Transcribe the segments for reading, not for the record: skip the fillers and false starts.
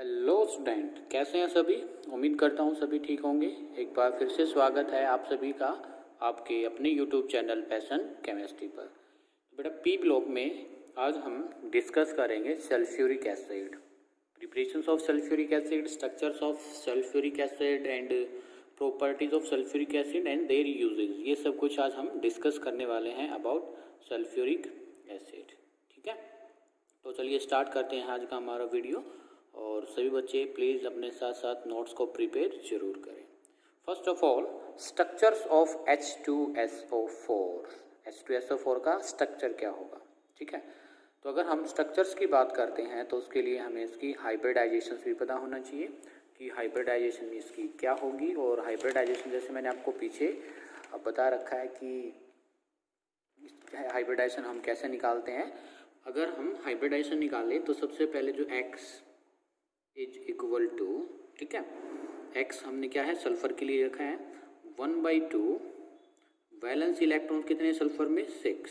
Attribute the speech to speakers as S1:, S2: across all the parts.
S1: Hello student, कैसे हैं सभी। उम्मीद करता हूं सभी ठीक होंगे। एक बार फिर से स्वागत है आप सभी का आपके अपने यूट्यूब चैनल पैशन केमिस्ट्री पर। बेटा पी ब्लॉक में आज हम डिस्कस करेंगे sulphuric acid, preparations of sulphuric acid, structures of sulphuric acid and properties of sulphuric acid and their uses. ये सब कुछ आज हम डिस्कस करने वाले हैं अबाउट सल्फ्यूरिक एसिड। ठीक है, तो चलिए स्टार्ट करते हैं आज का हमारा वीडियो। और सभी बच्चे प्लीज़ अपने साथ साथ नोट्स को प्रिपेयर जरूर करें। First of all, structures of H2SO4। H2SO4 का स्ट्रक्चर क्या होगा। ठीक है, तो अगर हम स्ट्रक्चर्स की बात करते हैं तो उसके लिए हमें इसकी हाइब्रिडाइजेशन भी पता होना चाहिए कि हाइब्रिडाइजेशन इसकी क्या होगी। और हाइब्रिडाइजेशन जैसे मैंने आपको पीछे बता रखा है कि हाइब्रिडाइजेशन हम कैसे निकालते हैं। अगर हम हाइब्रिडाइजेशन निकालें तो सबसे पहले जो X इज इक्वल टू, ठीक है, X हमने क्या है सल्फर के लिए रखा है 1/2 वैलेंस इलेक्ट्रॉन कितने सल्फर में 6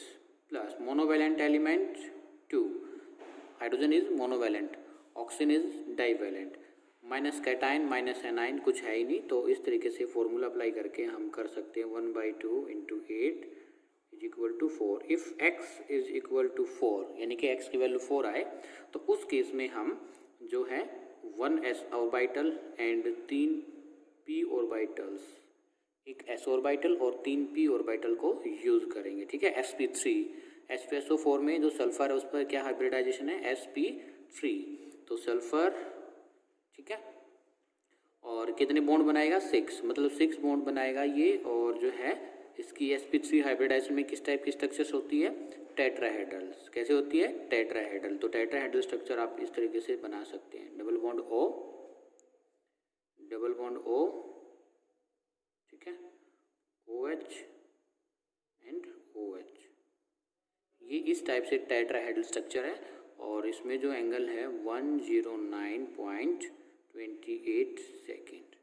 S1: plus monovalent element 2, hydrogen is monovalent, oxygen is divalent, minus cation minus A9 कुछ है ही नहीं। तो इस तरीके से फॉर्मूला अप्लाई करके हम कर सकते हैं 1/2 × 8 is equal to 4। If X is equal to 4 यानी कि X की वैल्यू 4 आए तो उस केस में हम जो है 1s orbital and 3 p orbitals, एक s ऑर्बिटल और 3 p ऑर्बिटल को यूज करेंगे। ठीक है, sp3 H2SO4 में जो सल्फर है उस पर क्या हाइब्रिडाइजेशन है sp3। तो सल्फर, ठीक है, और कितने बॉन्ड बनाएगा 6, मतलब 6 बॉन्ड बनाएगा ये। और जो है इसकी sp3 हाइब्रिडाइजेशन में किस टाइप की स्ट्रक्चर्स होती है, टेट्राहेड्रल्स। कैसे होती है, टेट्राहेड्रल। तो टेट्राहेड्रल स्ट्रक्चर आप इस तरीके से बना सकते हैं, double bond O, double bond O, ठीक है, OH एंड OH। ये इस टाइप से टेट्राहेड्रल स्ट्रक्चर है और इसमें जो एंगल है 109.28 सेकेंड,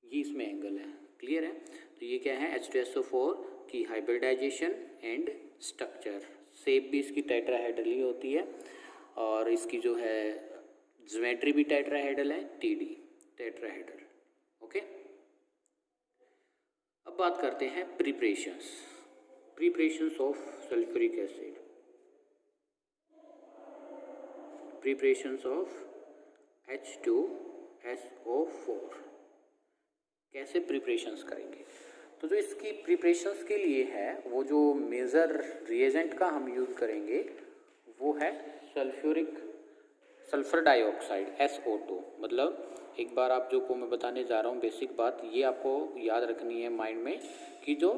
S1: ये इसमें एंगल है। क्लियर है। तो ये क्या है H2SO4 की हाइब्रिडाइजेशन एंड स्ट्रक्चर। शेप भी इसकी टेट्राहेड्रल ही होती है और इसकी जो है ज्योमेट्री भी टेट्राहेड्रल है, TD टेट्राहेड्रल। ओके, अब बात करते हैं preparations of sulphuric acid, preparations of H2SO4 कैसे प्रिपरेशंस करेंगे। तो जो इसकी प्रिपरेशंस के लिए है वो जो मेजर रिएजेंट का हम यूज़ करेंगे वो है सल्फर डाइऑक्साइड SO2। मतलब एक बार आप जो को मैं बताने जा रहा हूँ बेसिक बात, ये आपको याद रखनी है माइंड में कि जो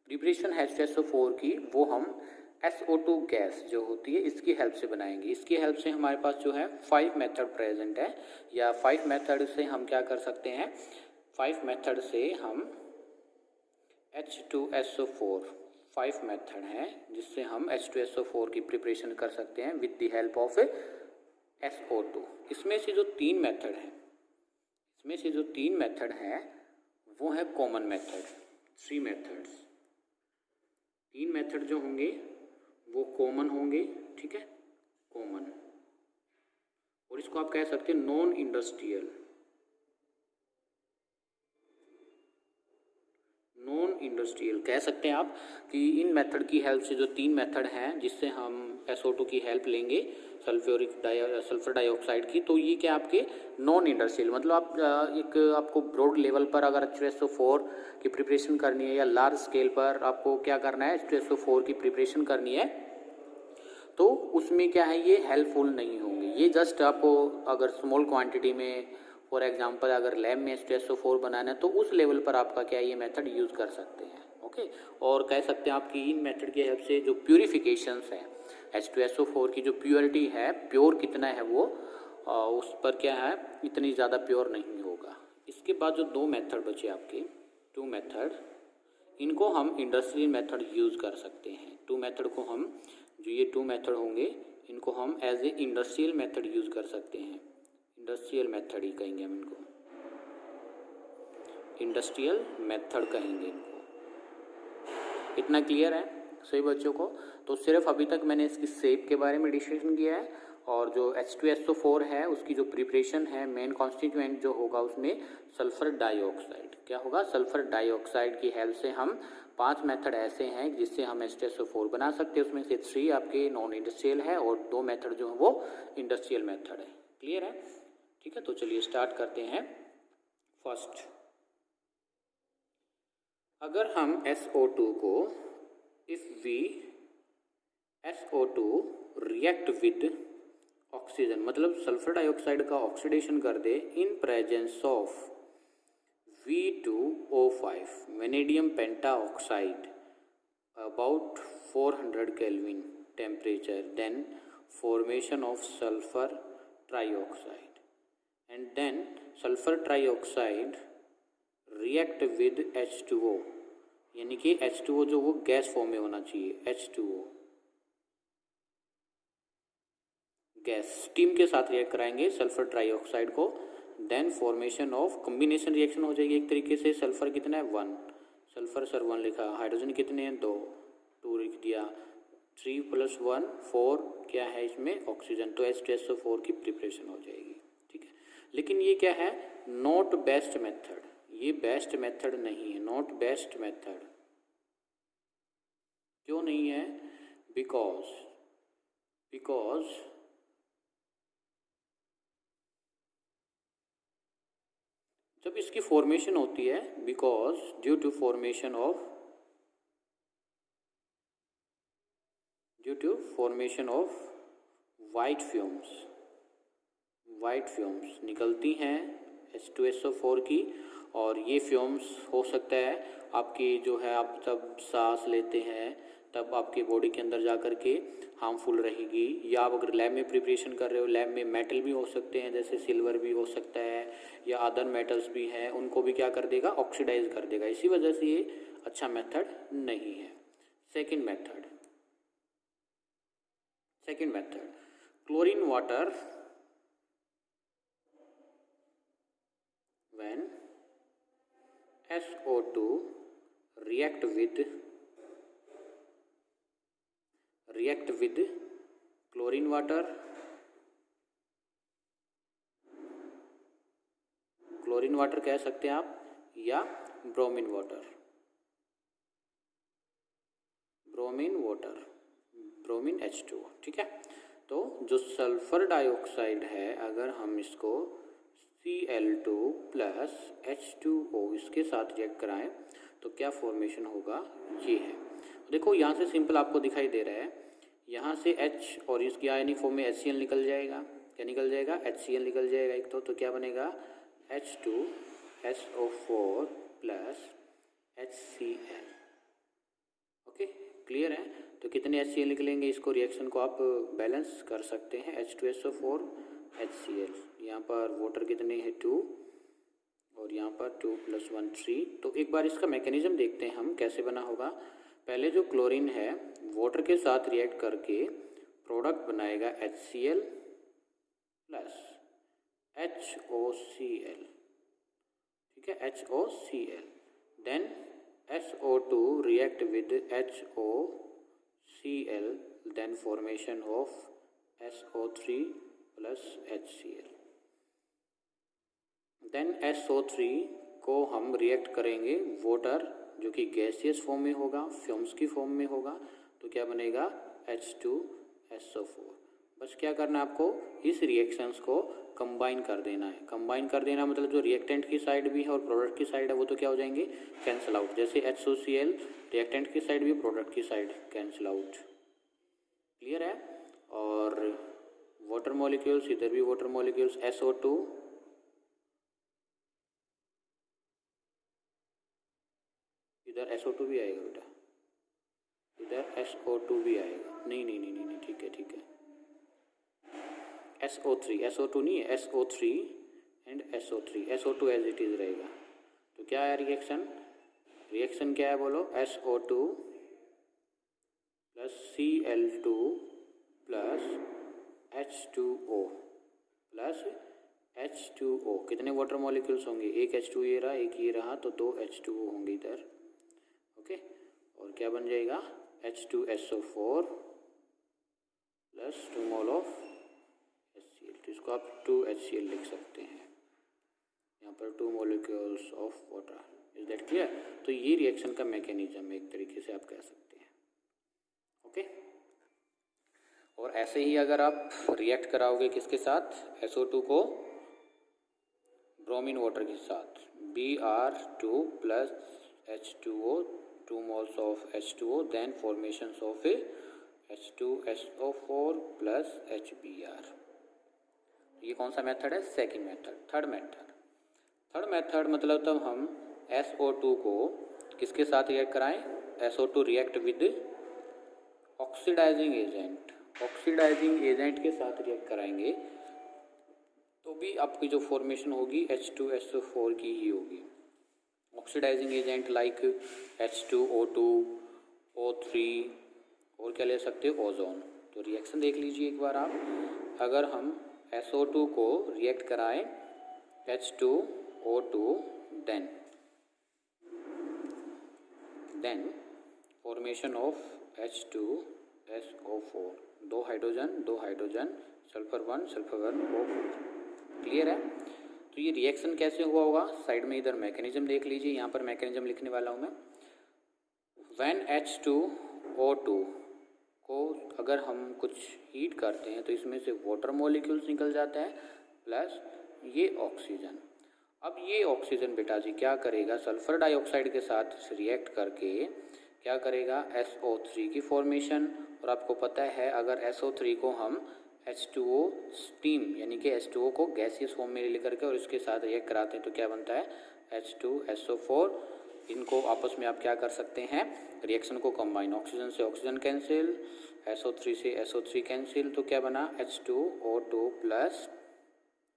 S1: प्रिपरेशन है H2SO4 की वो हम SO2 गैस जो होती है इसकी हेल्प से बनाएंगे। इसकी हेल्प से हमारे पास जो है 5 मेथड प्रेजेंट है, या 5 मेथड से हम क्या कर सकते हैं, 5 मेथड से हम H2SO4 5 मेथड हैं जिससे हम H2SO4 की प्रिपरेशन कर सकते हैं with the help of SO2। इसमें से जो 3 मेथड हैं वो है कॉमन मेथड। 3 मेथड्स, 3 मेथड जो होंगे वो कॉमन होंगे। ठीक है, कॉमन, और इसको आप कह सकते हैं नॉन इंडस्ट्रियल कह सकते हैं आप कि इन मेथड की हेल्प से जो 3 मेथड हैं जिससे हम SO2 की हेल्प लेंगे सल्फर डाइऑक्साइड की, तो ये क्या आपके नॉन इंडस्ट्रियल, मतलब आप एक आपको ब्रॉड लेवल पर अगर H2SO4 की प्रिपरेशन करनी है या लार्ज स्केल पर आपको क्या करना है H2SO4 की प्रिपरेशन करनी है तो उसमें क्या है ये हेल्पफुल नहीं होंगे। ये जस्ट आपको अगर स्मॉल क्वांटिटी में फॉर एग्जांपल अगर लैब में H2SO4 बनाना है तो उस लेवल पर आपका क्या ये मेथड यूज़ कर सकते हैं। ओके, और कह सकते हैं आपकी इन मेथड की हेल्प से जो प्यूरिफिकेशंस है H2SO4 की जो प्योरिटी है, प्योर कितना है वो उस पर क्या है इतनी ज़्यादा प्योर नहीं होगा। इसके बाद जो 2 मेथड बचे आपके 2 मेथड, इनको हम इंडस्ट्रियल मेथड यूज़ कर सकते हैं। 2 मेथड को हम जो ये 2 मेथड होंगे इनको हम as a industrial method use कर सकते हैं। इंडस्ट्रियल मेथड ही कहेंगे हम इनको, इंडस्ट्रियल मेथड कहेंगे इनको। इतना क्लियर है सभी बच्चों को। तो सिर्फ अभी तक मैंने इसकी शेप के बारे में डिस्कशन किया है और जो H2SO4 है उसकी जो प्रिपरेशन है, मेन कॉन्स्टिट्यूएंट जो होगा उसमें सल्फर डाइऑक्साइड। क्या होगा? सल्फर डाइऑक्साइड की हेल्प से हम 5 मेथड ऐसे हैं जिससे हम H2SO4 बना सकते हैं। उसमें से 3 आपके नॉन इंडस्ट्रियल है और 2 मेथड जो है वो इंडस्ट्रियल मेथड है। क्लियर है? ठीक है, तो चलिए स्टार्ट करते हैं। फर्स्ट, अगर हम SO2 को if we SO2 react with oxygen, मतलब सल्फर डाइऑक्साइड का ऑक्सीडेशन कर दे in presence of V2O5 vanadium penta oxide about 400 kelvin temperature, then formation of sulphur trioxide and then sulphur trioxide react with H2O, यानी कि H2O जो वो gas form में होना चाहिए, H2O गैस, स्टीम के साथ रिएक्ट कराएंगे सल्फर ट्राइऑक्साइड को, then formation of combination reaction हो जाएगी एक तरीके से। सल्फर कितना है? 1, सल्फर सर 1 लिखा, हाइड्रोजन कितने हैं? 2 लिख दिया, 3 + 1 4 क्या है इसमें? ऑक्सीजन, तो H2SO4 की प्रिपरेशन हो जाएगी। ठीक है, लेकिन ये क्या है? नॉट बेस्ट मेथड, ये बेस्ट मेथड नहीं है, नॉट बेस्ट मेथड। क्यों नहीं है? बिकॉज जब इसकी फॉर्मेशन होती है, because due to formation of white fumes निकलती हैं H2SO4 की, और ये फ्यूम्स हो सकता है आपकी जो है, आप जब सांस लेते हैं तब आपके बॉडी के अंदर जा कर के हार्मफुल रहेगी, या आप अगर लैब में प्रिपरेशन कर रहे हो, लैब में मेटल भी हो सकते हैं, जैसे सिल्वर भी हो सकता है या अदर मेटल्स भी हैं, उनको भी क्या कर देगा? ऑक्सीडाइज कर देगा। इसी वजह से ये अच्छा मेथड नहीं है। Second method, chlorine water when SO2 react with chlorine water, कह सकते हैं आप, या ब्रोमीन H2O। ठीक है, तो जो सल्फर डाइऑक्साइड है, अगर हम इसको Cl2 + H2O इसके साथ रिएक्ट कराएं तो क्या फॉर्मेशन होगा? ये है, देखो यहाँ से सिंपल आपको दिखाई दे रहा है, यहाँ से H और इसकी आयनिक फॉर्म में HCl निकल जाएगा। क्या निकल जाएगा? HCl निकल जाएगा एक, तो क्या बनेगा? H2SO4 + HCl। ओके, क्लियर है? तो कितने HCl निकलेंगे? इसको रिएक्शन को आप बैलेंस कर सकते हैं, H2SO4 HCl, यहाँ पर वाटर कितने हैं? 2, और यहाँ पर 2 + 1 3। तो एक बार इसका मैकेनिज्म देखते हैं हम कैसे बना होगा। पहले जो क्लोरीन है वाटर के साथ रिएक्ट करके प्रोडक्ट बनाएगा HCl + HOCl। ठीक है, HOCl, then SO2 react with HOCl, then formation of SO3 + HCl, then SO3 को हम रिएक्ट करेंगे वाटर जो कि गैसियस फॉर्म में होगा, फ्यूम्स की फॉर्म में होगा, तो क्या बनेगा? H2SO4। बस क्या करना है आपको? इस रिएक्शंस को कंबाइन कर देना है। कंबाइन कर देना मतलब जो रिएक्टेंट की साइड भी है और प्रोडक्ट की साइड है वो तो क्या हो जाएंगे? Cancel out. जैसे HOCl रिएक्टेंट की साइड भी, प्रोडक्ट की साइड कैंसिल आउट। क्लियर है? और वाटर मॉलिक्यूल्स, इधर भी वाटर मॉलिक्यूल्स, SO2 इधर SO2 भी आएगा बेटा, इधर SO2 भी आएगा। नहीं, ठीक है, SO2 नहीं है, SO3 and SO3, SO2 as it is रहेगा। तो क्या है रिएक्शन क्या है बोलो? SO2 + Cl2 + H2O + H2O। कितने वाटर मॉलिक्यूल्स होंगे? एक H2 ये रहा, एक ये रहा, तो 2 H2O होंगे इधर। ओके, और क्या बन जाएगा? H2SO4 + 2 मोल ऑफ इसको आप 2HCl लिख सकते हैं, यहाँ पर 2 molecules of water. Is that clear? तो ये रिएक्शन का मैकेनिज्म एक तरीके से आप कह सकते हैं। ओके, और ऐसे ही अगर आप रिएक्ट कराओगे किसके साथ, SO2 को ब्रोमीन वाटर के साथ, Br2 plus H2O, 2 moles of H2O, then formations of a H2SO4 plus HBr। ये कौन सा मेथड है? Second method. थर्ड मेथड मतलब तब हम SO2 को किसके साथ रिएक्ट कराएं, SO2 react with oxidising agent के साथ रिएक्ट कराएंगे, तो भी आपकी जो फॉर्मेशन होगी H2SO4 की ही होगी। Oxidising agent like H2O2, O3 और क्या ले सकते हो, ओजोन। तो रिएक्शन देख लीजिए एक बार आप। अगर हम SO2 को रिएक्ट कराएं H2O2, then formation of H2SO4, दो हाइड्रोजन, सल्फर 1 O4। क्लियर है? तो ये रिएक्शन कैसे हुआ होगा, साइड में इधर मैकेनिज्म देख लीजिए, यहाँ पर मैकेनिज्म लिखने वाला हूँ मैं। व्हेन H2O2 को अगर हम कुछ हीट करते हैं तो इसमें से वाटर मॉलिक्यूल्स निकल जाता है प्लस ये ऑक्सीजन। अब ये ऑक्सीजन बेटा जी क्या करेगा, सल्फर डाइऑक्साइड के साथ रिएक्ट करके क्या करेगा, SO3 की फॉर्मेशन। और आपको पता है अगर SO3 को हम H2O स्टीम यानी कि H2O को गैसियस फॉर्म में लेकर के और इसके साथ रिएक्ट कराते हैं तो क्या बनता है, H2SO4। इनको आपस में आप क्या कर सकते हैं, रिएक्शन को कंबाइन, ऑक्सीजन से ऑक्सीजन कैंसिल, SO3 से SO3 कैंसिल, तो क्या बना H2O2 plus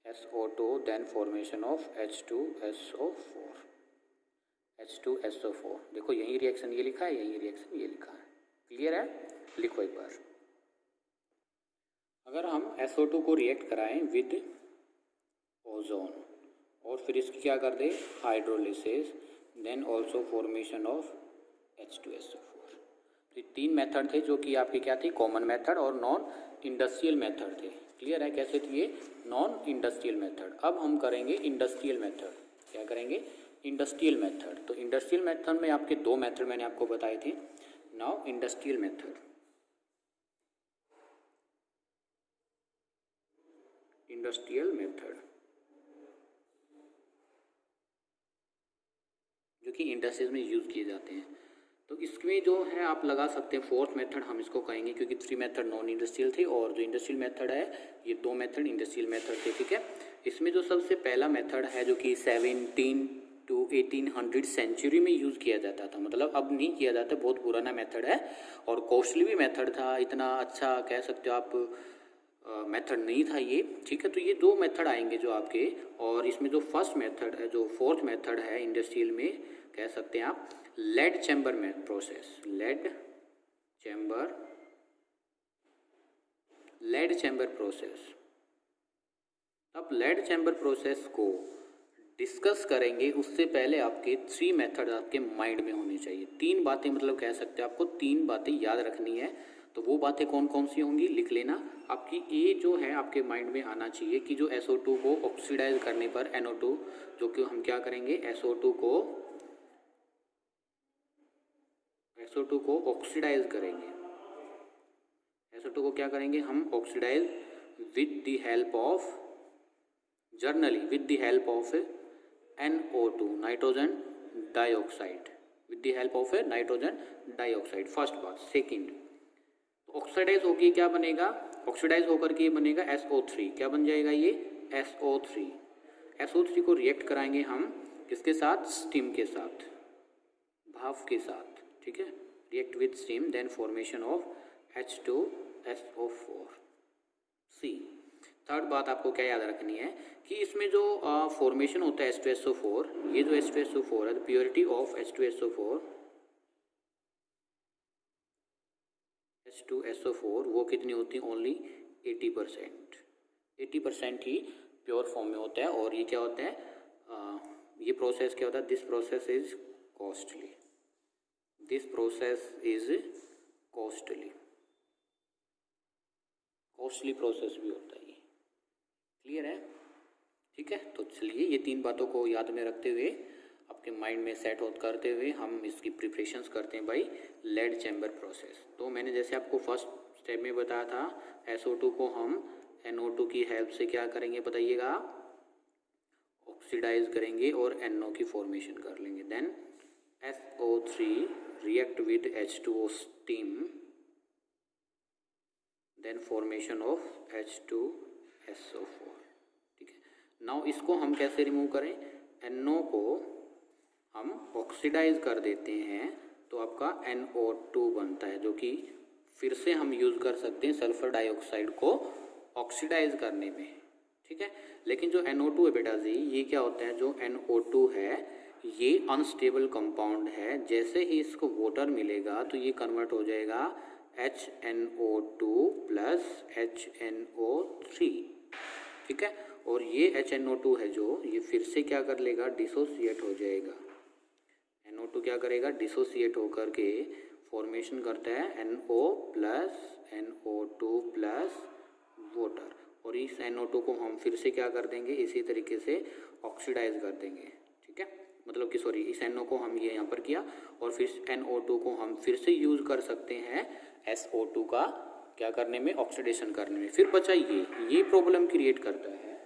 S1: SO2, then formation of H2SO4। देखो यही रिएक्शन ये लिखा है, यही रिएक्शन ये लिखा है। क्लियर है? लिखो एक बार। अगर हम SO2 को रिएक्ट कराएं विद ओजोन और फिर इसकी क्या कर दें, hydrolysis, then also formation of H2SO4। तो 3 मेथड थे जो कि आपके क्या थे, कॉमन मेथड और नॉन इंडस्ट्रियल मेथड थे। क्लियर है? कैसे थे ये, नॉन इंडस्ट्रियल मेथड। अब हम करेंगे इंडस्ट्रियल मेथड। क्या करेंगे, इंडस्ट्रियल मेथड। तो इंडस्ट्रियल मेथड में आपके 2 मेथड मैंने आपको बताए थे। नाउ इंडस्ट्रियल मेथड, जो कि इंडस्ट्रीज में यूज़ किए जाते हैं। तो इसमें जो है आप लगा सकते हैं 4th मेथड हम इसको कहेंगे, क्योंकि 3 मेथड नॉन इंडस्ट्रियल थे और जो इंडस्ट्रियल मेथड है ये 2 मेथड इंडस्ट्रियल मेथड थे। ठीक है, इसमें जो सबसे पहला मेथड है जो कि 17 to 1800 सेंचुरी में यूज़ किया जाता था, मतलब अब नहीं किया जाता, बहुत पुराना मेथड है और कॉस्टली भी मेथड था, इतना अच्छा कह सकते हो आप मेथड नहीं था ये। ठीक है, तो ये 2 मेथड आएंगे जो आपके, और इसमें जो फर्स्ट मेथड है, जो 4th मेथड है इंडस्ट्रियल में, कह सकते हैं आप लेड चैम्बर में प्रोसेस, लेड चैम्बर प्रोसेस। अब लेड चैम्बर प्रोसेस को डिस्कस करेंगे उससे पहले आपके 3 मेथड आपके माइंड में होनी चाहिए। 3 बातें, मतलब कह सकते हैं आपको 3 बातें याद रखनी है। तो वो बातें कौन कौन सी होंगी, लिख लेना। आपकी ए जो है आपके माइंड में आना चाहिए कि जो SO2 को ऑक्सीडाइज करने पर NO2, जो कि हम क्या करेंगे, SO2 को ऑक्सीडाइज करेंगे। SO2 को क्या करेंगे हम, oxidise with the help of, generally with the help of NO2, nitrogen dioxide, with the help of nitrogen dioxide. First बात। सेकंड, ऑक्सीडाइज होगी क्या बनेगा, ऑक्सीडाइज होकर के ये बनेगा SO3। क्या बन जाएगा ये, SO3 को रिएक्ट कराएंगे हम किसके साथ, स्टीम के साथ, भाप के साथ। ठीक है, react with steam, then formation of H2SO4। C third बात आपको क्या याद रखनी है कि इसमें जो फॉर्मेशन होता है H2SO4, ये जो H2SO4 है, प्योरिटी ऑफ H2SO4 वो कितनी होती है, ओनली 80% ही प्योर फॉर्म में होता है। और ये क्या होता है, ये प्रोसेस क्या होता है, this process is costly, costly process भी होता है ये। क्लियर है? ठीक है, तो चलिए ये 3 बातों को याद में रखते हुए आपके माइंड में सेट होत करते हुए हम इसकी प्रिपरेशंस करते हैं बाई लेड चैम्बर प्रोसेस। तो मैंने जैसे आपको फर्स्ट स्टेप में बताया था, SO2 को हम NO2 की हेल्प से क्या करेंगे बताइएगा, ऑक्सीडाइज करेंगे और NO की फॉर्मेशन कर लेंगे। Then SO3 react with H2O steam, then formation of H2SO4। ठीक है, नाउ इसको हम कैसे रिमूव करें, NO को हम ऑक्सीडाइज कर देते हैं तो आपका NO2 बनता है, जो कि फिर से हम यूज़ कर सकते हैं सल्फर डाइऑक्साइड को ऑक्सीडाइज करने में। ठीक है, लेकिन जो NO2 है बेटा जी, ये क्या होता है, जो NO2 है ये अनस्टेबल कंपाउंड है। जैसे ही इसको वाटर मिलेगा तो ये कन्वर्ट हो जाएगा HNO2 प्लस HNO3। ठीक है, और ये HNO2 है जो ये फिर से क्या कर लेगा, डिसोसिएट हो जाएगा। NO2 क्या करेगा, डिसोसिएट होकर के फॉर्मेशन करता है NO plus NO2 plus water, और इस NO2 को हम फिर से क्या कर देंगे, इसी तरीके से ऑक्सीडाइज कर देंगे। ठीक है, मतलब कि सॉरी, इस NO को हम ये यहाँ पर किया और फिर NO2 को हम फिर से यूज़ कर सकते हैं SO2 का क्या करने में, ऑक्सीडेशन करने में। फिर बचा ये प्रॉब्लम क्रिएट करता है।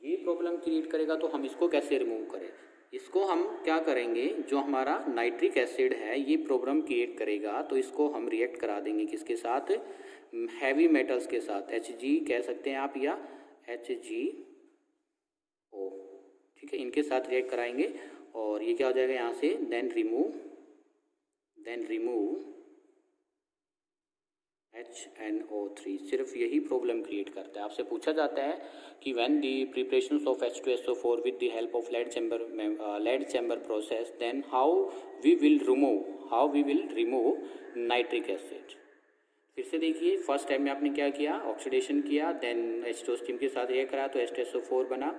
S1: ये प्रॉब्लम क्रिएट करेगा तो हम इसको कैसे रिमूव करें, इसको हम क्या करेंगे, जो हमारा नाइट्रिक एसिड है ये प्रॉब्लम क्रिएट करेगा तो इसको हम रिएक्ट करा देंगे किसके साथ, हैवी मेटल्स के साथ, Hg कह सकते हैं आप या HgO। ठीक है, इनके साथ रिएक्ट कराएंगे और ये क्या हो जाएगा यहाँ से, देन रिमूव HNO3। सिर्फ यही प्रॉब्लम क्रिएट करता है। आपसे पूछा जाता है कि when the preparation of H2SO4 with the help of lead chamber process, then how we will remove nitric acid. फिर से देखिए, फर्स्ट स्टेप में आपने क्या किया, ऑक्सीडेशन किया, देन H2O स्टीम के साथ रिएक्ट करा तो H2SO4 बना।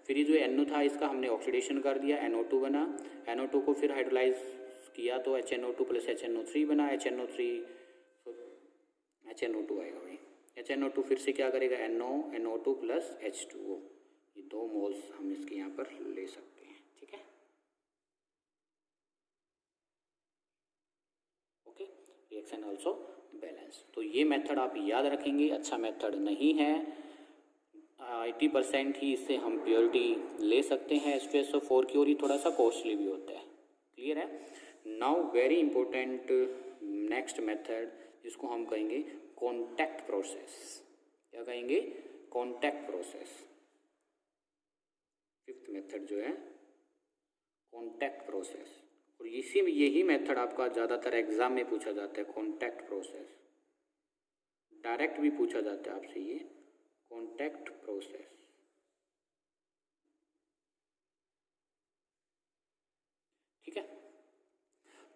S1: फिर ये जो NO था इसका हमने ऑक्सीडेशन कर दिया, NO2 बना। NO2 को फिर हाइड्रोलाइज किया तो HNO2 प्लस HNO3 बना। HNO2 आएगा भाई, HNO2 फिर से क्या करेगा, NO2 प्लस H2O। ये 2 मोल्स हम इसके यहाँ पर ले सकते हैं। ठीक है, ओके, रिएक्शन ऑल्सो बैलेंस। तो ये मेथड आप याद रखेंगे, अच्छा मेथड नहीं है। 80% ही इससे हम प्योरिटी ले सकते हैं H2SO4 की, और ये थोड़ा सा कॉस्टली भी होता है। क्लियर है? Now very important next method, जिसको हम कहेंगे कॉन्टैक्ट प्रोसेस। क्या कहेंगे, कॉन्टैक्ट प्रोसेस। फिफ्थ मेथड जो है कॉन्टैक्ट प्रोसेस, और यही मेथड आपका ज़्यादातर एग्जाम में पूछा जाता है। कॉन्टैक्ट प्रोसेस डायरेक्ट भी पूछा जाता है आपसे, ये कॉन्टैक्ट प्रोसेस। ठीक है,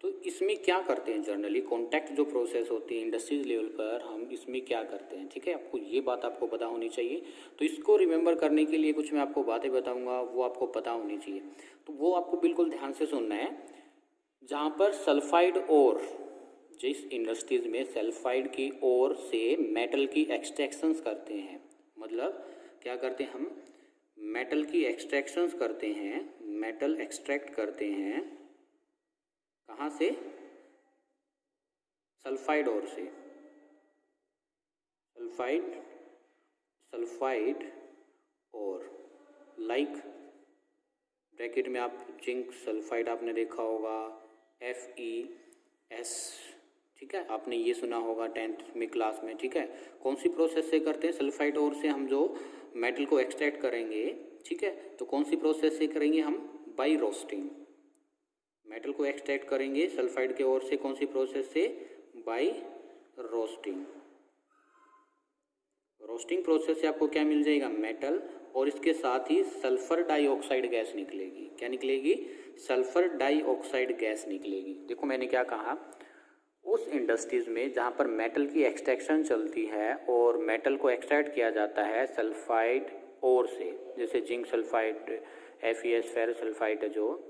S1: तो इसमें क्या करते हैं जनरली, कॉन्टैक्ट जो प्रोसेस होती है इंडस्ट्रीज लेवल पर, हम इसमें क्या करते हैं। ठीक है, आपको ये बात आपको पता होनी चाहिए। तो इसको रिमेंबर करने के लिए कुछ मैं आपको बातें बताऊंगा, वो आपको पता होनी चाहिए। तो वो आपको बिल्कुल ध्यान से सुनना है। जहाँ पर सल्फाइड और, जिस इंडस्ट्रीज में सल्फाइड की ओर से मेटल की एक्सट्रैक्शंस करते हैं, मतलब क्या करते हैं, हम मेटल की एक्सट्रैक्शंस करते हैं, मेटल एक्सट्रैक्ट करते हैं कहाँ से, सल्फाइड ओर से। सल्फाइड और लाइक ब्रैकेट में आप जिंक सल्फाइड आपने देखा होगा, FeS। ठीक है, आपने ये सुना होगा 10th में क्लास में। ठीक है, कौन सी प्रोसेस से करते हैं, सल्फाइड ओर से हम जो मेटल को एक्सट्रैक्ट करेंगे। ठीक है, तो कौन सी प्रोसेस से करेंगे हम, बाई रोस्टिंग। मेटल को एक्सट्रैक्ट करेंगे सल्फाइड के ओर से, कौन सी प्रोसेस से, बाई रोस्टिंग। रोस्टिंग प्रोसेस से आपको क्या मिल जाएगा, मेटल, और इसके साथ ही सल्फर डाइऑक्साइड गैस निकलेगी। क्या निकलेगी, सल्फर डाइऑक्साइड गैस निकलेगी। देखो मैंने क्या कहा, उस इंडस्ट्रीज में जहाँ पर मेटल की एक्सट्रैक्शन चलती है और मेटल को एक्सट्रैक्ट किया जाता है सल्फाइड ओर से, जैसे zinc sulphide, FeS, ferrous sulphide है जो,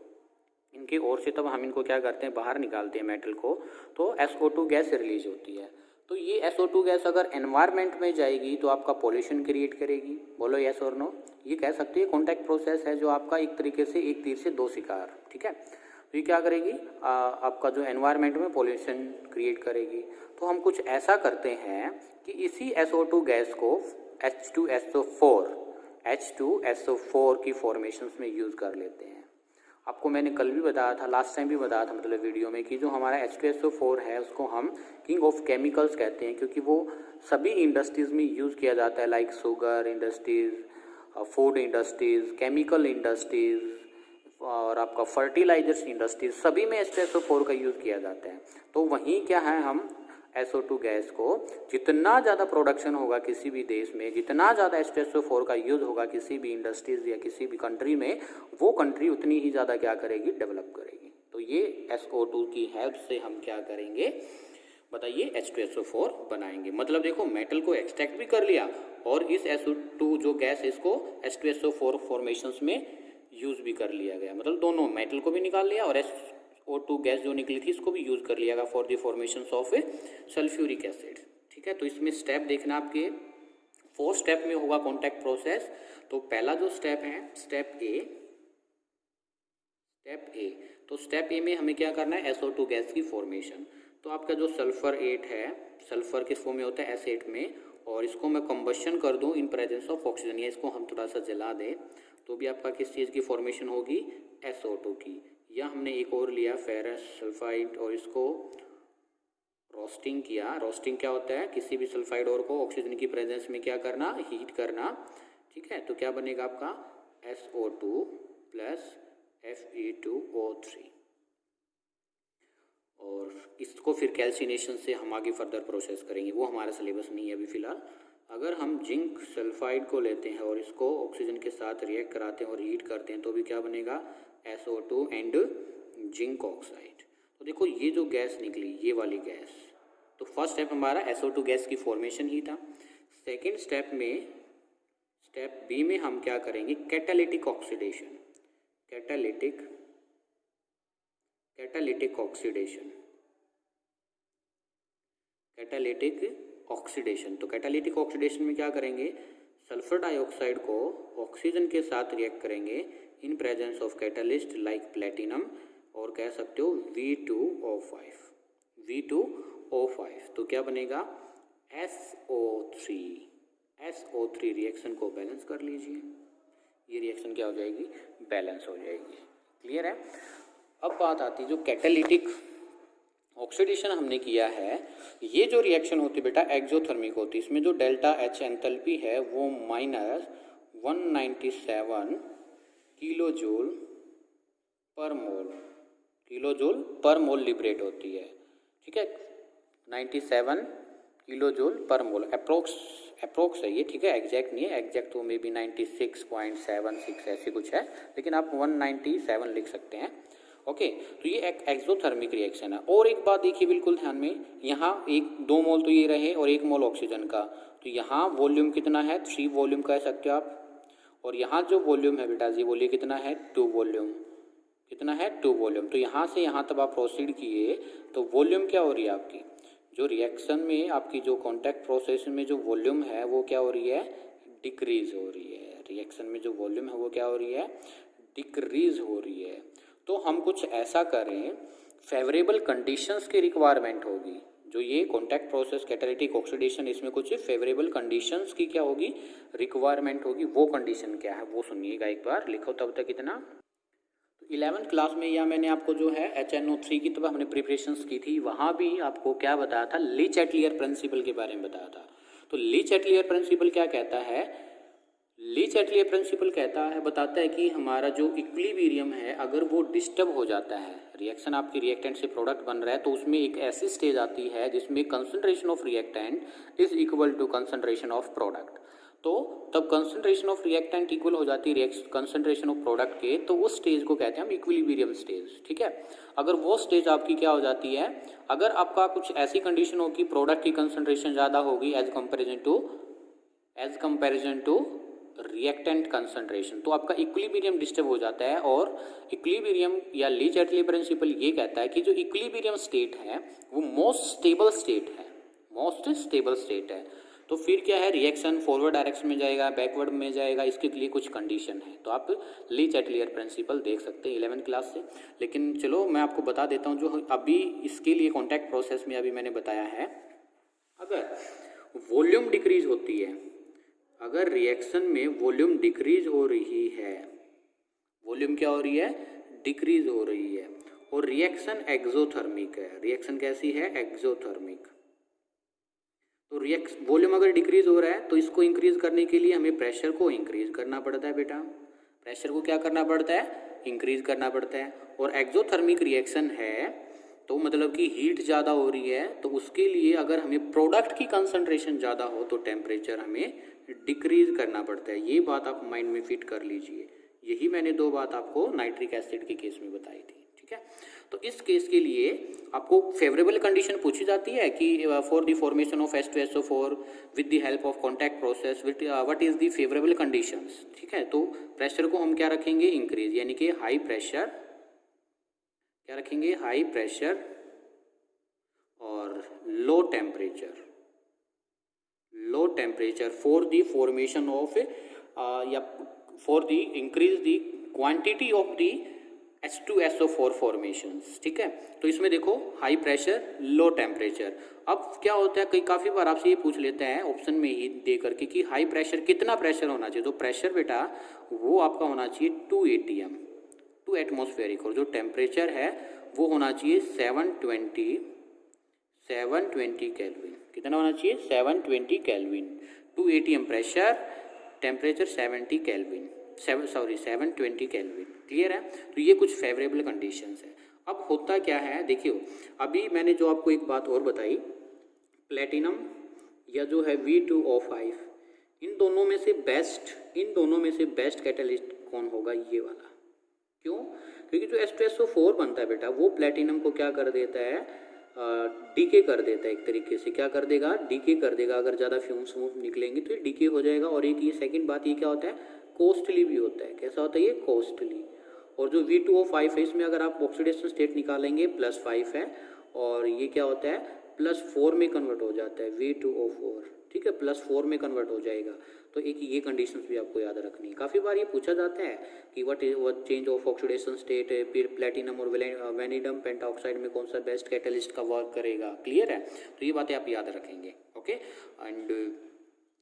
S1: इनकी ओर से तब हम इनको क्या करते हैं, बाहर निकालते हैं मेटल को, तो SO2 गैस रिलीज होती है। तो ये SO2 गैस अगर एनवायरनमेंट में जाएगी तो आपका पॉल्यूशन क्रिएट करेगी। बोलो यस और नो। ये कह सकते हैं कॉन्टैक्ट प्रोसेस है जो आपका एक तरीके से एक तीर से दो शिकार, ठीक है। तो ये क्या करेगी, आपका जो एनवायरनमेंट में पॉल्यूशन क्रिएट करेगी। तो हम कुछ ऐसा करते हैं कि इसी SO2 गैस को H2SO4 की फॉर्मेशंस में यूज़ कर लेते हैं। आपको मैंने कल भी बताया था, लास्ट टाइम भी बताया था मतलब वीडियो में, कि जो हमारा H2SO4 है उसको हम किंग ऑफ केमिकल्स कहते हैं, क्योंकि वो सभी इंडस्ट्रीज़ में यूज़ किया जाता है, like sugar industries, food industries, chemical industries और आपका फर्टिलाइजर्स इंडस्ट्रीज, सभी में H2SO4 का यूज़ किया जाता है। तो वहीं क्या है, हम SO2 गैस को जितना ज़्यादा प्रोडक्शन होगा किसी भी देश में, जितना ज़्यादा H2SO4 का यूज़ होगा किसी भी इंडस्ट्रीज़ या किसी भी कंट्री में, वो कंट्री उतनी ही ज़्यादा क्या करेगी, डेवलप करेगी। तो ये SO2 की हेल्प से हम क्या करेंगे बताइए, H2SO4 बनाएंगे। मतलब देखो मेटल को एक्सट्रैक्ट भी कर लिया और इस SO2 जो गैस है इसको H2SO4 फॉर्मेशंस में यूज़ भी कर लिया गया। मतलब दोनों, मेटल को भी निकाल लिया और SO2 गैस जो निकली थी इसको भी यूज़ कर लिया गया for the formation of A sulphuric acid, ठीक है। तो इसमें स्टेप देखना आपके 4 स्टेप में होगा कॉन्टैक्ट प्रोसेस। तो पहला जो स्टेप है स्टेप ए, तो स्टेप ए में हमें क्या करना है, SO2 गैस की फॉर्मेशन। तो आपका जो सल्फर 8 है, सल्फर किस फॉर्म में होता है, S8 में, और इसको मैं कंबशन कर दूं इन प्रेजेंस ऑफ ऑक्सीजन, या इसको हम थोड़ा सा जला दें तो भी आपका किस चीज़ की फॉर्मेशन होगी, SO2 की। या हमने एक और लिया फेरस सल्फाइड और इसको रोस्टिंग किया। रोस्टिंग क्या होता है, किसी भी सल्फाइड और को ऑक्सीजन की प्रेजेंस में क्या करना, हीट करना, ठीक है। तो क्या बनेगा आपका SO2 प्लस Fe2O3, और इसको फिर कैल्सिनेशन से हम आगे फर्दर प्रोसेस करेंगे, वो हमारा सिलेबस नहीं है अभी फ़िलहाल। अगर हम जिंक सल्फाइड को लेते हैं और इसको ऑक्सीजन के साथ रिएक्ट कराते हैं और हीट करते हैं तो भी क्या बनेगा, SO2 एंड जिंक ऑक्साइड। तो देखो ये जो गैस निकली, ये वाली गैस, तो फर्स्ट स्टेप हमारा SO2 गैस की फॉर्मेशन ही था। सेकेंड स्टेप में, स्टेप बी में हम क्या करेंगे, catalytic oxidation, catalytic oxidation, catalytic oxidation. तो कैटालिटिक ऑक्सीडेशन में क्या करेंगे, सल्फर डाइऑक्साइड को ऑक्सीजन के साथ रिएक्ट करेंगे इन presence of catalyst like platinum, और कह सकते हो V2O5। तो क्या बनेगा, SO3 रिएक्शन को बैलेंस कर लीजिए, ये रिएक्शन क्या हो जाएगी, बैलेंस हो जाएगी। क्लियर है। अब बात आती है जो कैटालिटिक ऑक्सीडेशन हमने किया है, ये जो रिएक्शन होती है बेटा एक्सोथर्मिक होती है। इसमें जो डेल्टा H एंथैल्पी है वो -197 किलोजूल पर मोल लिबरेट होती है, ठीक है। 97 किलोजूल पर मोल अप्रोक्स है ये, ठीक है, एग्जैक्ट नहीं है, एग्जैक्ट तो मे बी 96.76 ऐसे कुछ है, लेकिन आप 197 लिख सकते हैं। ओके, तो ये एक एक्सोथर्मिक रिएक्शन है। और एक बात देखिए बिल्कुल ध्यान में, यहाँ 2 मोल तो ये रहे और 1 मोल ऑक्सीजन का, तो यहाँ वॉल्यूम कितना है, 3 वॉल्यूम कह सकते हो आप, और यहाँ जो वॉल्यूम है बेटा जी बोलिए कितना है, 2 वॉल्यूम, कितना है, 2 वॉल्यूम। तो यहाँ से यहाँ तक आप प्रोसीड किए तो वॉल्यूम क्या हो रही है आपकी, जो रिएक्शन में आपकी जो कॉन्टैक्ट प्रोसेस में जो वॉल्यूम है वो क्या हो रही है, डिक्रीज हो रही है। रिएक्शन में जो वॉल्यूम है वो क्या हो रही है, डिक्रीज हो रही है। तो हम कुछ ऐसा करें, फेवरेबल कंडीशंस की रिक्वायरमेंट होगी, जो ये कॉन्टैक्ट प्रोसेस कैटालिटिक ऑक्सीडेशन, इसमें कुछ फेवरेबल कंडीशंस की क्या होगी, रिक्वायरमेंट होगी। वो कंडीशन क्या है वो सुनिएगा एक बार, लिखो तब तक इतना। तो 11th क्लास में या मैंने आपको जो है HNO3 की तब हमने प्रिपरेशंस की थी, वहाँ भी आपको क्या बताया था, ली चैटलियर प्रिंसिपल के बारे में बताया था। तो ली चैटलियर प्रिंसिपल क्या कहता है, ली चैटलियर प्रिंसिपल बताता है कि हमारा जो इक्विलिब्रियम है अगर वो डिस्टर्ब हो जाता है, रिएक्शन आपकी रिएक्टेंट से प्रोडक्ट बन रहा है, तो उसमें एक ऐसी स्टेज आती है जिसमें concentration of reactant is equal to concentration of product. तो तब कंसंट्रेशन ऑफ रिएक्टेंट इक्वल हो जाती है कंसंट्रेशन ऑफ प्रोडक्ट के, तो उस स्टेज को कहते हैं हम इक्विलिब्रियम स्टेज, ठीक है। अगर वो स्टेज आपकी क्या हो जाती है, अगर आपका कुछ ऐसी कंडीशन हो कि प्रोडक्ट की कंसंट्रेशन ज़्यादा होगी as comparison to reactant concentration, तो आपका इक्विलिब्रियम डिस्टर्ब हो जाता है। और इक्विलिब्रियम या ली चैटलियर प्रिंसिपल ये कहता है कि जो इक्विलिब्रियम स्टेट है वो मोस्ट स्टेबल स्टेट है, मोस्ट स्टेबल स्टेट है। तो फिर क्या है, रिएक्शन फॉरवर्ड डायरेक्शन में जाएगा, बैकवर्ड में जाएगा, इसके लिए कुछ कंडीशन है। तो आप ली चैटलियर प्रिंसिपल देख सकते हैं 11th क्लास से। लेकिन चलो मैं आपको बता देता हूँ जो अभी इसके लिए कॉन्टैक्ट प्रोसेस में अभी मैंने बताया है। अगर वॉल्यूम डिक्रीज होती है, अगर रिएक्शन में वॉल्यूम डिक्रीज हो रही है, वॉल्यूम क्या हो रही है, डिक्रीज हो रही है, और रिएक्शन एक्सोथर्मिक है, रिएक्शन कैसी है, एक्सोथर्मिक। तो वॉल्यूम अगर डिक्रीज हो रहा है तो इसको इंक्रीज करने के लिए हमें प्रेशर को इंक्रीज करना पड़ता है बेटा, प्रेशर को क्या करना पड़ता है, इंक्रीज करना पड़ता है। और एक्सोथर्मिक रिएक्शन है तो मतलब कि हीट ज़्यादा हो रही है, तो उसके लिए अगर हमें प्रोडक्ट की कंसंट्रेशन ज़्यादा हो तो टेम्परेचर हमें डिक्रीज करना पड़ता है। ये बात आप माइंड में फिट कर लीजिए। यही मैंने दो बात आपको नाइट्रिक एसिड के केस में बताई थी, ठीक है। तो इस केस के लिए आपको फेवरेबल कंडीशन पूछी जाती है कि for the formation of H2SO4 with the help of contact process what is the favourable conditions, ठीक है। तो प्रेशर को हम क्या रखेंगे, इंक्रीज, यानी कि हाई प्रेशर, क्या रखेंगे, हाई प्रेशर और low temperature for the formation of या for the increase the quantity of the H2SO4 formations, ठीक है। तो इसमें देखो हाई प्रेशर, लो टेम्परेचर। अब क्या होता है, काफ़ी बार आपसे ये पूछ लेते हैं ऑप्शन में ही दे करके कि हाई प्रेशर कितना प्रेशर होना चाहिए। तो प्रेशर बेटा वो आपका होना चाहिए 2 ATM, 2 एटमॉस्फेरिक, और जो टेम्परेचर है वो होना चाहिए 720 केल्विन। कितना होना चाहिए, 720 kelvin. 2 ATM pressure, temperature 720 kelvin. Clear है। तो ये कुछ फेवरेबल कंडीशंस है। अब होता क्या है, देखियो अभी मैंने जो आपको एक बात और बताई, प्लेटिनम या जो है V2O5, इन दोनों में से बेस्ट कैटलिस्ट कौन होगा, ये वाला। क्यों, क्योंकि जो H2SO4 बनता है बेटा वो प्लेटिनम को क्या कर देता है, डीके कर देता है। एक तरीके से क्या कर देगा, डीके कर देगा। अगर ज़्यादा फ्यूम्स निकलेंगे तो ये डीके हो जाएगा। और एक ये सेकंड बात, ये क्या होता है, कॉस्टली भी होता है। कैसा होता है ये, कॉस्टली। और जो V2O5 है इसमें अगर आप ऑक्सीडेशन स्टेट निकालेंगे +5 है, और ये क्या होता है, +4 में कन्वर्ट हो जाता है V2O4, ठीक है, +4 में कन्वर्ट हो जाएगा। तो एक ये कंडीशंस भी आपको याद रखनी है। काफ़ी बार ये पूछा जाता है कि what change of oxidation state है, फिर प्लेटिनम और वेनिडम पेंटाऑक्साइड में कौन सा बेस्ट कैटलिस्ट का वर्क करेगा। क्लियर है। तो ये बातें आप याद रखेंगे, okay. And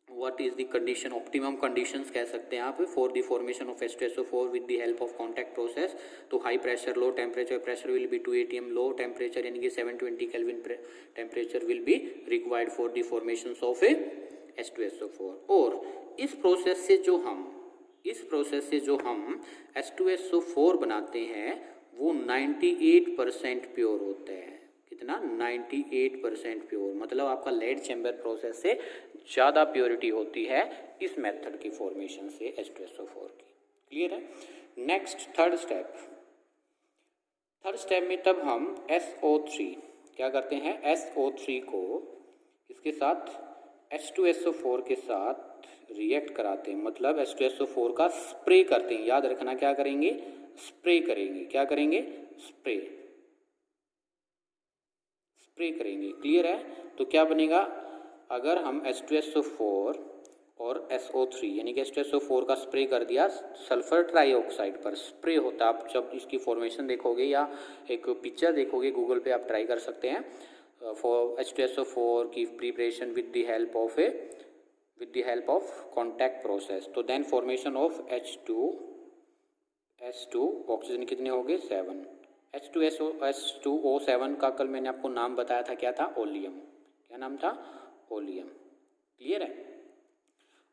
S1: what is the condition, optimum conditions कह सकते हैं आप for the formation of H2SO4 with the help of contact process. तो high pressure, low temperature, pressure will be 2 ATM, low temperature यानी कि 720 kelvin temperature will be required for the formation of H2SO4। और इस process से जो हम H2SO4 बनाते हैं वो 98% प्योर होता है। कितना, 98% प्योर, मतलब आपका लेड चैम्बर प्रोसेस से ज़्यादा प्योरिटी होती है इस मेथड की फॉर्मेशन से H2SO4 की। क्लियर है। नेक्स्ट थर्ड स्टेप में तब हम SO3 क्या करते हैं, SO3 को इसके साथ H2SO4 के साथ रिएक्ट कराते हैं, मतलब H2SO4 का स्प्रे करते हैं। याद रखना, क्या करेंगे, स्प्रे करेंगे। क्या करेंगे, स्प्रे करेंगे। क्लियर है। तो क्या बनेगा, अगर हम H2SO4 और SO3 यानी कि H2SO4 का स्प्रे कर दिया सल्फर ट्राईऑक्साइड पर, स्प्रे होता है। आप जब इसकी फॉर्मेशन देखोगे या एक पिक्चर देखोगे गूगल पे, आप ट्राई कर सकते हैं। फॉर H2SO4 की preparation with the help of contact process, तो then formation of H2 oxygen कितने हो गए, 7। H2O7 का कल मैंने आपको नाम बताया था, क्या था, ओलियम। क्या नाम था, ओलियम। क्लियर है।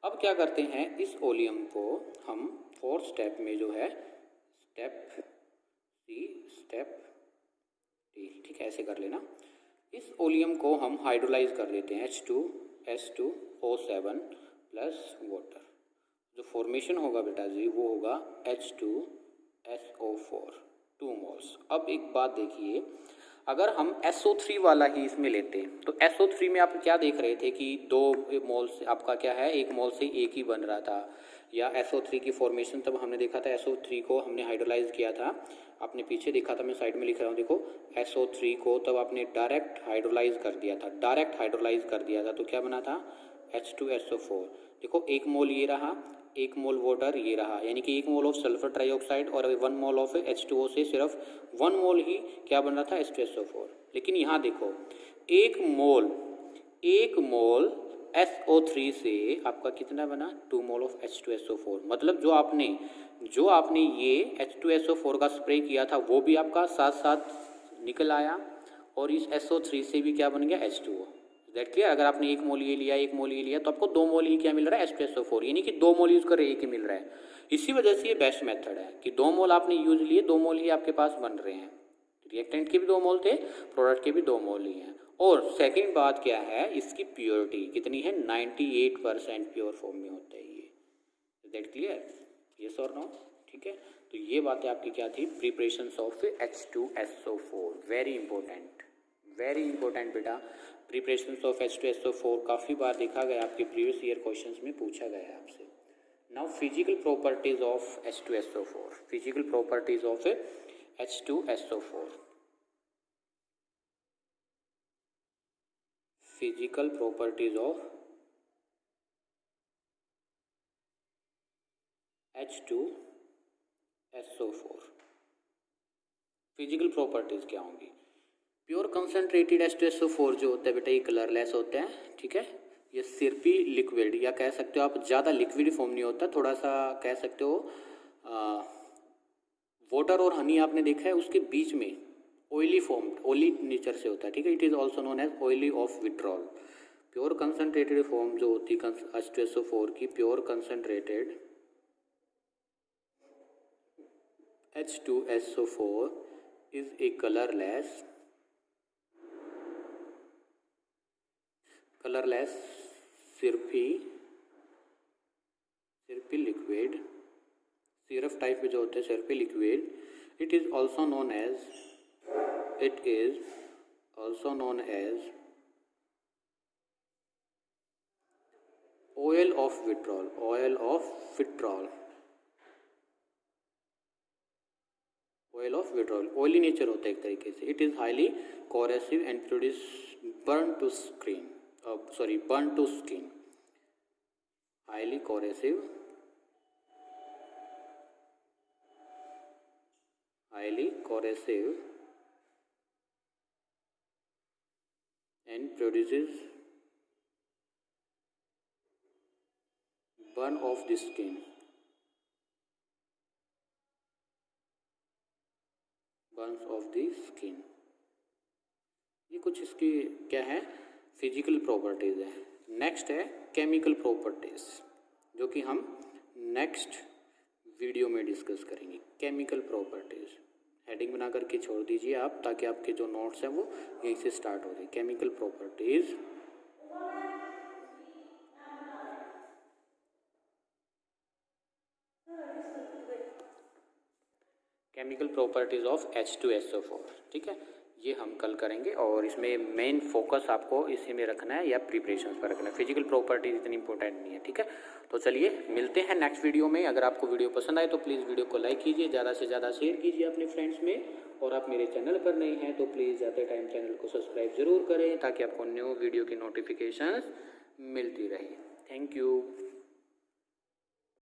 S1: अब क्या करते हैं, इस ओलियम को हम 4th स्टेप में जो है स्टेप डी, ठीक है, ऐसे कर लेना। इस ओलियम को हम हाइड्रोलाइज कर देते हैं H2O7 प्लस वाटर। जो फॉर्मेशन होगा बेटा जी वो होगा H2SO4 2 मोल्स। अब एक बात देखिए, अगर हम SO3 वाला ही इसमें लेते हैं तो SO3 में आप क्या देख रहे थे कि 2 मोल से आपका क्या है, 1 मोल से एक ही बन रहा था। या SO3 की फॉर्मेशन तब हमने देखा था, SO3 को हमने हाइड्रोलाइज किया था, आपने पीछे देखा था, मैं साइड में लिख रहा हूँ देखो, SO3 को तब आपने डायरेक्ट हाइड्रोलाइज कर दिया था, डायरेक्ट हाइड्रोलाइज कर दिया था, तो क्या बना था H2SO4। देखो 1 मोल ये रहा, 1 मोल वाटर ये रहा, यानी कि 1 मोल ऑफ सल्फर ट्राइऑक्साइड और 1 मोल ऑफ H2O से सिर्फ 1 मोल ही क्या बन रहा था H2SO4। लेकिन यहाँ देखो 1 मोल SO3 से आपका कितना बना 2 मोल ऑफ H2SO4। मतलब जो आपने ये H2SO4 का स्प्रे किया था वो भी आपका साथ साथ निकल आया और इस SO3 से भी क्या बन गया H2O। That clear. अगर आपने 1 मोल ये लिया 1 मोल ये लिया तो आपको 2 मोल ही क्या मिल रहा है H2SO4, यानी कि 2 मोल यूज कर एक ही मिल रहा है। इसी वजह से ये बेस्ट मेथड है कि 2 मोल आपने यूज लिए, 2 मोल ही आपके पास बन रहे हैं। रिएक्टेंट के भी 2 मोल थे, प्रोडक्ट के भी 2 मोल ही हैं। और सेकंड बात क्या है, इसकी प्योरिटी कितनी है 98% प्योर फॉर्म में होता है ये। दैट क्लियर, यस और नो। ठीक है, तो ये बातें आपकी क्या थी, preparations of H2SO4। Very important बेटा, प्रिपरेशंस ऑफ H2SO4 काफ़ी बार देखा गया, आपके प्रीवियस ईयर क्वेश्चंस में पूछा गया है आपसे। Now physical properties of H2SO4, physical properties of H2SO4, physical properties of H2SO4। Physical properties क्या होंगी, प्योर कंसनट्रेटेड H2SO4 जो होता है बेटा ये कलरलेस होता है। ठीक है, ये सिर्फ ही लिक्विड, या कह सकते हो आप ज़्यादा लिक्विड फॉर्म नहीं होता, थोड़ा सा कह सकते हो वाटर और हनी आपने देखा है उसके बीच में ऑयली फॉर्म, ऑयली नेचर से होता है। ठीक है, it is also known as oily of vitriol. Pure concentrated form जो होती है H2SO4 की, pure concentrated H2SO4 is a colourless syrupy liquid, syrup type में जो होते हैं syrupy liquid. It is also known as oil of vitriol, oily nature होता है एक तरीके से। It is highly corrosive and produce burn to skin, highly corrosive and produces burn of the skin, ये कुछ इसकी क्या है फिजिकल प्रॉपर्टीज है। नेक्स्ट है केमिकल प्रॉपर्टीज, जो कि हम नेक्स्ट वीडियो में डिस्कस करेंगे। केमिकल प्रॉपर्टीज हेडिंग बना करके छोड़ दीजिए आप, ताकि आपके जो नोट्स हैं वो यहीं से स्टार्ट हो जाए। Chemical properties, chemical properties of H2SO4। ठीक है, ये हम कल करेंगे और इसमें मेन फोकस आपको इसी में रखना है या प्रिपरेशन पर रखना है। फिजिकल प्रॉपर्टीज इतनी इंपॉर्टेंट नहीं है। ठीक है, तो चलिए मिलते हैं नेक्स्ट वीडियो में। अगर आपको वीडियो पसंद आए तो प्लीज़ वीडियो को लाइक कीजिए, ज़्यादा से ज़्यादा शेयर कीजिए अपने फ्रेंड्स में, और आप मेरे चैनल पर नए हैं तो प्लीज़ जाते टाइम चैनल को सब्सक्राइब ज़रूर करें, ताकि आपको न्यू वीडियो की नोटिफिकेशन मिलती रहे। Thank you.